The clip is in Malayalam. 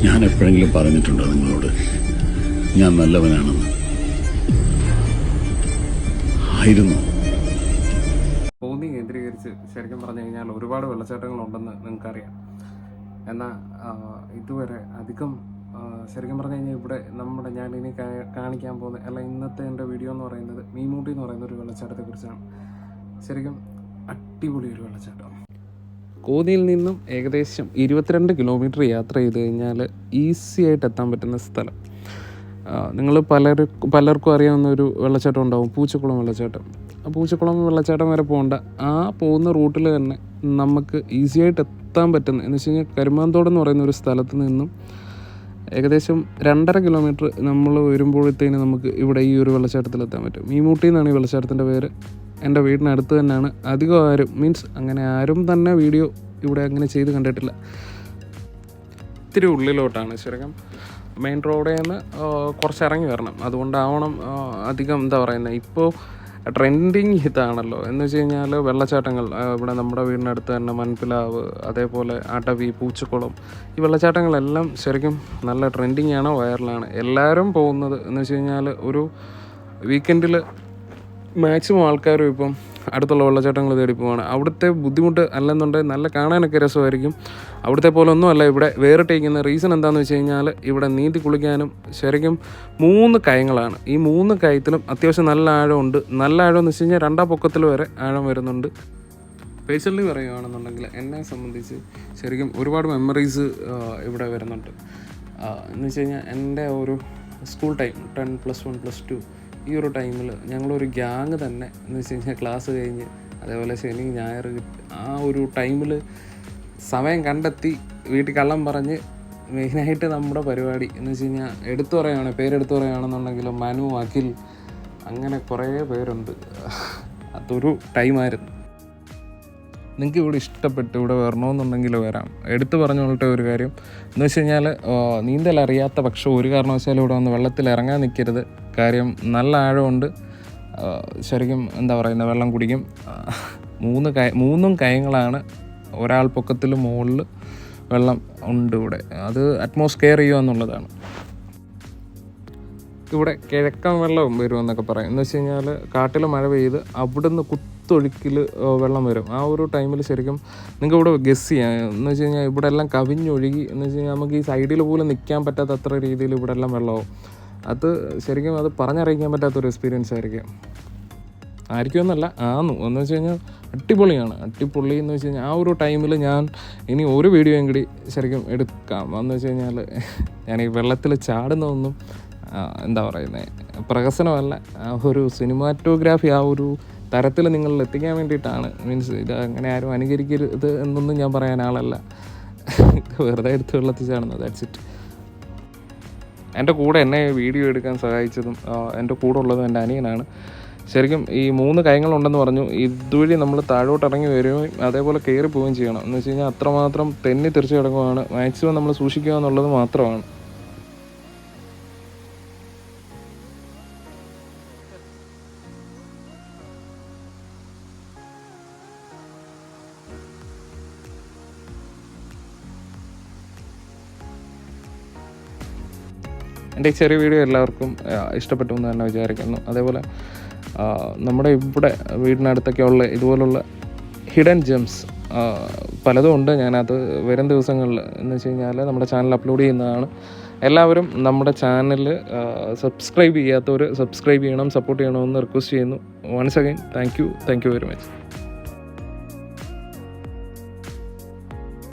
ഞാൻ എപ്പോഴെങ്കിലും പറഞ്ഞിട്ടുണ്ടോ നിങ്ങളോട് ഞാൻ നല്ലവനാണെന്ന്? ആയിരുന്നു. കോന്നി കേന്ദ്രീകരിച്ച് ശരിക്കും പറഞ്ഞു കഴിഞ്ഞാൽ ഒരുപാട് വെള്ളച്ചാട്ടങ്ങളുണ്ടെന്ന് നിങ്ങൾക്കറിയാം. എന്നാൽ ഇതുവരെ അധികം ശരിക്കും പറഞ്ഞു കഴിഞ്ഞാൽ ഇവിടെ ഞാനിനി കാണിക്കാൻ പോകുന്ന ഇന്നത്തെ എൻ്റെ വീഡിയോ എന്ന് പറയുന്നത് മീൻമുട്ടി എന്ന് പറയുന്ന ഒരു വെള്ളച്ചാട്ടത്തെക്കുറിച്ചാണ്. ശരിക്കും അടിപൊളി ഒരു വെള്ളച്ചാട്ടം. കോന്നിയിൽ നിന്നും ഏകദേശം 22 കിലോമീറ്റർ യാത്ര ചെയ്ത് കഴിഞ്ഞാൽ ഈസി ആയിട്ട് എത്താൻ പറ്റുന്ന സ്ഥലം. നിങ്ങൾ പലർക്കും അറിയാവുന്ന ഒരു വെള്ളച്ചാട്ടം ഉണ്ടാവും, പൂച്ചക്കുളം വെള്ളച്ചാട്ടം. ആ പൂച്ചക്കുളം വെള്ളച്ചാട്ടം വരെ പോകേണ്ട, ആ പോകുന്ന റൂട്ടിൽ തന്നെ നമുക്ക് ഈസി ആയിട്ട് എത്താൻ പറ്റുന്ന എന്ന് വെച്ച് കഴിഞ്ഞാൽ കരുമാന്തോട് എന്ന് പറയുന്ന ഒരു സ്ഥലത്ത് നിന്നും ഏകദേശം 2.5 കിലോമീറ്റർ നമ്മൾ വരുമ്പോഴത്തേന് നമുക്ക് ഇവിടെ ഈ ഒരു വെള്ളച്ചാട്ടത്തിലെത്താൻ പറ്റും. മീൻമുട്ടി എന്നാണ് ഈ വെള്ളച്ചാട്ടത്തിൻ്റെ പേര്. എൻ്റെ വീടിനടുത്ത് തന്നെയാണ്. അധികം ആരും തന്നെ വീഡിയോ ഇവിടെ അങ്ങനെ ചെയ്ത് കണ്ടിട്ടില്ല. ഇത്തിരി ഉള്ളിലോട്ടാണ്. ശരിക്കും മെയിൻ റോഡിൽ നിന്ന് കുറച്ച് ഇറങ്ങി വരണം. അതുകൊണ്ടാവണം അധികം ഇപ്പോൾ ട്രെൻഡിങ് ഇതാണല്ലോ എന്ന് വെച്ച് കഴിഞ്ഞാൽ വെള്ളച്ചാട്ടങ്ങൾ. ഇവിടെ നമ്മുടെ വീടിനടുത്ത് തന്നെ മൺപിലാവ്, അതേപോലെ അടവി, പൂച്ചക്കുളം, ഈ വെള്ളച്ചാട്ടങ്ങളെല്ലാം ശരിക്കും നല്ല ട്രെൻഡിങ് ആണ്, വൈറലാണ്. എല്ലാവരും പോകുന്നത് എന്ന് വെച്ച് കഴിഞ്ഞാൽ ഒരു വീക്കെൻഡിൽ മാക്സിമം ആൾക്കാരും ഇപ്പം അടുത്തുള്ള വെള്ളച്ചാട്ടങ്ങൾ തേടി പോവാണ്. അവിടുത്തെ ബുദ്ധിമുട്ട് അല്ലെന്നുണ്ടെങ്കിൽ നല്ല കാണാനൊക്കെ രസമായിരിക്കും. അവിടുത്തെ പോലെ ഒന്നുമല്ല ഇവിടെ വേറിട്ടിരിക്കുന്ന റീസൺ എന്താണെന്ന് വെച്ച് കഴിഞ്ഞാൽ ഇവിടെ നീന്തി കുളിക്കാനും ശരിക്കും 3 കയങ്ങളാണ്. ഈ 3 കയത്തിലും അത്യാവശ്യം നല്ല ആഴമുണ്ട്. നല്ല ആഴം എന്ന് വെച്ച് കഴിഞ്ഞാൽ 2 പൊക്കത്തിൽ വരെ ആഴം വരുന്നുണ്ട്. പേഴ്സണലി പറയുകയാണെന്നുണ്ടെങ്കിൽ എന്നെ സംബന്ധിച്ച് ശരിക്കും ഒരുപാട് മെമ്മറീസ് ഇവിടെ വരുന്നുണ്ട്. എന്ന് വെച്ച് കഴിഞ്ഞാൽ എൻ്റെ ഒരു സ്കൂൾ ടൈം 10+1+2 ഈ ഒരു ടൈമിൽ ഞങ്ങളൊരു ഗ്യാങ് തന്നെ എന്ന് വെച്ച് കഴിഞ്ഞാൽ ക്ലാസ് കഴിഞ്ഞ് അതേപോലെ ശനി ഞായർ ആ ഒരു ടൈമിൽ സമയം കണ്ടെത്തി വീട്ടിൽ കള്ളം പറഞ്ഞ് മെയിനായിട്ട് നമ്മുടെ പരിപാടി എന്ന് വെച്ച് കഴിഞ്ഞാൽ പേരെടുത്ത് പറയുകയാണെന്നുണ്ടെങ്കിലും മനു, അഖിൽ, അങ്ങനെ കുറേ പേരുണ്ട്. അതൊരു ടൈമായിരുന്നു. നിങ്ങൾക്ക് ഇവിടെ ഇഷ്ടപ്പെട്ട് ഇവിടെ വരണമെന്നുണ്ടെങ്കിൽ വരാം. എടുത്തു പറഞ്ഞോളട്ടെ ഒരു കാര്യം എന്ന് വെച്ച് കഴിഞ്ഞാൽ നീന്തൽ അറിയാത്ത പക്ഷം ഒരു കാരണവശാലും ഇവിടെ വന്ന് വെള്ളത്തിൽ ഇറങ്ങാൻ നിൽക്കരുത്. കാര്യം നല്ല ആഴമുണ്ട്. ശരിക്കും വെള്ളം കുടിക്കും. 3 കയങ്ങളാണ്. ഒരാൾ പൊക്കത്തിൽ മുകളിൽ വെള്ളം ഉണ്ട് ഇവിടെ. അത് അറ്റ്മോസ്ഫിയർ ചെയ്യുക എന്നുള്ളതാണ്. ഇവിടെ കിഴക്കൻ വെള്ളം വരുമെന്നൊക്കെ പറയും. എന്ന് വെച്ച് കഴിഞ്ഞാൽ കാട്ടിൽ മഴ പെയ്ത് അവിടുന്ന് കുത്തൊഴുക്കിൽ വെള്ളം വരും. ആ ഒരു ടൈമിൽ ശരിക്കും നിങ്ങൾക്ക് ഇവിടെ ഗസ് ചെയ്യാം. എന്ന് വെച്ച് കഴിഞ്ഞാൽ ഇവിടെ എല്ലാം കവിഞ്ഞൊഴുകി എന്ന് വെച്ച് കഴിഞ്ഞാൽ നമുക്ക് ഈ സൈഡിൽ പോലും നിൽക്കാൻ പറ്റാത്ത അത്ര രീതിയിൽ ഇവിടെ എല്ലാം വെള്ളമാവും. അത് ശരിക്കും അത് പറഞ്ഞറിയിക്കാൻ പറ്റാത്തൊരു എക്സ്പീരിയൻസ് ആയിരിക്കും എന്നല്ല എന്ന് വെച്ച് കഴിഞ്ഞാൽ അടിപൊളിയാണ്. അടിപൊളി എന്ന് വെച്ച് കഴിഞ്ഞാൽ ആ ഒരു ടൈമിൽ ഞാൻ ഇനി ഒരു വീഡിയോയും കൂടി ശരിക്കും എടുക്കാം. എന്ന് വെച്ച് കഴിഞ്ഞാൽ ഞാൻ ഈ വെള്ളത്തിൽ ചാടുന്നതൊന്നും പ്രഹസനമല്ല, ആ ഒരു സിനിമാറ്റോഗ്രാഫി ആ ഒരു തരത്തിൽ നിങ്ങളിൽ എത്തിക്കാൻ വേണ്ടിയിട്ടാണ്. മീൻസ് ഇത് അങ്ങനെ ആരും അനുകരിക്കരുത് എന്നൊന്നും ഞാൻ പറയാൻ ആളല്ല. വെറുതെ എടുത്ത് വെള്ളത്തിൽ ചാടുന്നത്, ദാറ്റ്സ് ഇറ്റ്. എൻ്റെ കൂടെ എന്നെ വീഡിയോ എടുക്കാൻ സഹായിച്ചതും എൻ്റെ കൂടെ ഉള്ളതും എൻ്റെ അനിയനാണ്. ശരിക്കും ഈ 3 കയങ്ങളുണ്ടെന്ന് പറഞ്ഞു. ഇതുവഴി നമ്മൾ താഴോട്ട് ഇറങ്ങി വരികയും അതേപോലെ കയറി പോവുകയും ചെയ്യണം. എന്ന് വെച്ച് കഴിഞ്ഞാൽ അത്രമാത്രം തെന്നി തെറിച്ച് കിടക്കുകയാണ്. മാക്സിമം നമ്മൾ സൂക്ഷിക്കുക എന്നുള്ളത് മാത്രമാണ്. എൻ്റെ ഈ ചെറിയ വീഡിയോ എല്ലാവർക്കും ഇഷ്ടപ്പെട്ടു എന്ന് തന്നെ വിചാരിക്കുന്നു. അതേപോലെ നമ്മുടെ ഇവിടെ വീടിനടുത്തൊക്കെ ഉള്ള ഇതുപോലുള്ള ഹിഡൻ ജെംസ് പലതും ഉണ്ട്. ഞാനത് വരും ദിവസങ്ങളിൽ എന്ന് വെച്ച് കഴിഞ്ഞാൽ നമ്മുടെ ചാനൽ അപ്ലോഡ് ചെയ്യുന്നതാണ്. എല്ലാവരും നമ്മുടെ ചാനൽ സബ്സ്ക്രൈബ് ചെയ്യാത്തവർ സബ്സ്ക്രൈബ് ചെയ്യണം, സപ്പോർട്ട് ചെയ്യണമെന്ന് റിക്വസ്റ്റ് ചെയ്യുന്നു. Once again thank you very much.